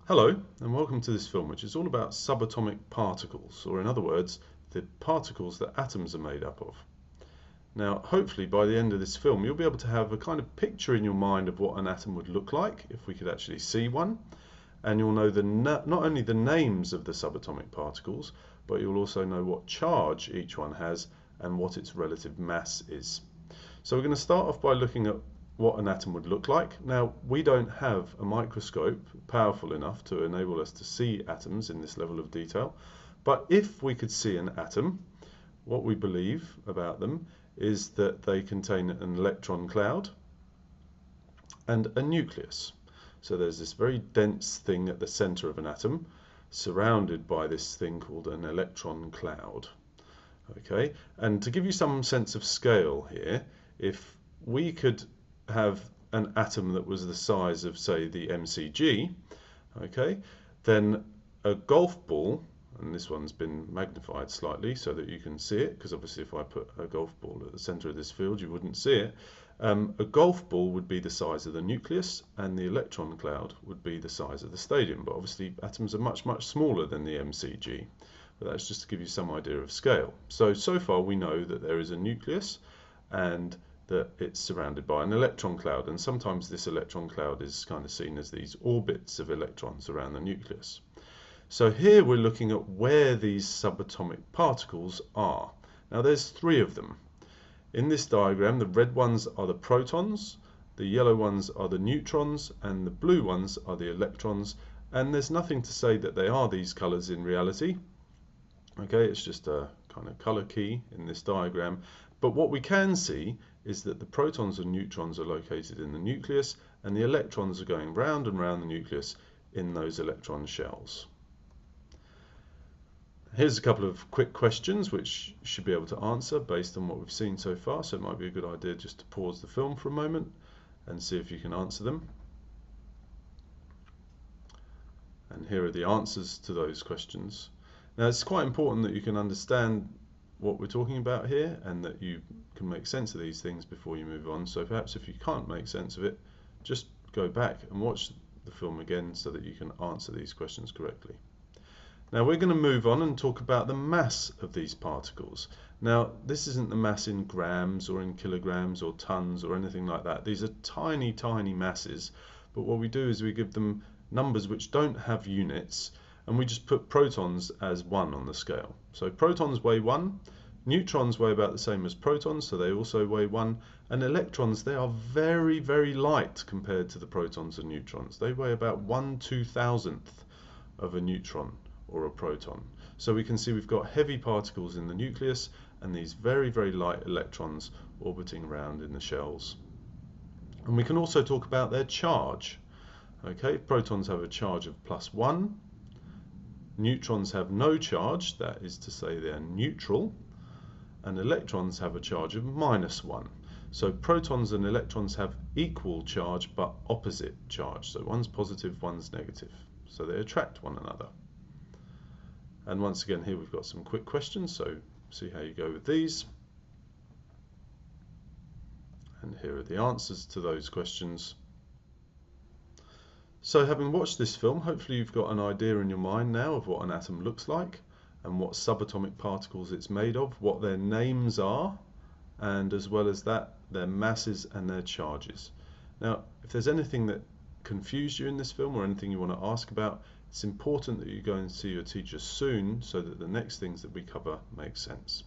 Hello and welcome to this film, which is all about subatomic particles, or in other words, the particles that atoms are made up of. Now, hopefully by the end of this film you'll be able to have a kind of picture in your mind of what an atom would look like if we could actually see one, and you'll know not only the names of the subatomic particles, but you'll also know what charge each one has and what its relative mass is. So we're going to start off by looking at what an atom would look like. Now, we don't have a microscope powerful enough to enable us to see atoms in this level of detail, but if we could see an atom, what we believe about them is that they contain an electron cloud and a nucleus. So there's this very dense thing at the center of an atom surrounded by this thing called an electron cloud. Okay, and to give you some sense of scale here, if we could have an atom that was the size of, say, the MCG, okay, then a golf ball, and this one's been magnified slightly so that you can see it, because obviously if I put a golf ball at the center of this field you wouldn't see it. A golf ball would be the size of the nucleus and the electron cloud would be the size of the stadium, but obviously atoms are much smaller than the MCG, but that's just to give you some idea of scale. So far we know that there is a nucleus and that it's surrounded by an electron cloud, and sometimes this electron cloud is kind of seen as these orbits of electrons around the nucleus. So here we're looking at where these subatomic particles are. Now there's three of them. In this diagram, the red ones are the protons, the yellow ones are the neutrons, and the blue ones are the electrons, and there's nothing to say that they are these colors in reality. Okay, it's just a kind of color key in this diagram. But what we can see is that the protons and neutrons are located in the nucleus, and the electrons are going round and round the nucleus in those electron shells. Here's a couple of quick questions which you should be able to answer based on what we've seen so far, so it might be a good idea just to pause the film for a moment and see if you can answer them. And here are the answers to those questions. Now it's quite important that you can understand what we're talking about here and that you can make sense of these things before you move on. So perhaps if you can't make sense of it, just go back and watch the film again so that you can answer these questions correctly. Now we're going to move on and talk about the mass of these particles. Now this isn't the mass in grams or in kilograms or tons or anything like that. These are tiny masses, but what we do is we give them numbers which don't have units, and we just put protons as 1 on the scale. So protons weigh 1, neutrons weigh about the same as protons, so they also weigh 1, and electrons, they are very light compared to the protons and neutrons. They weigh about 1/2000th of a neutron or a proton. So we can see we've got heavy particles in the nucleus and these very light electrons orbiting around in the shells. And we can also talk about their charge. Okay, protons have a charge of +1. Neutrons have no charge, that is to say they're neutral, and electrons have a charge of -1. So protons and electrons have equal charge but opposite charge. So one's positive, one's negative. So they attract one another. And once again here we've got some quick questions, so see how you go with these. And here are the answers to those questions. So having watched this film, hopefully you've got an idea in your mind now of what an atom looks like and what subatomic particles it's made of, what their names are, and as well as that, their masses and their charges. Now, if there's anything that confused you in this film or anything you want to ask about, it's important that you go and see your teacher soon so that the next things that we cover make sense.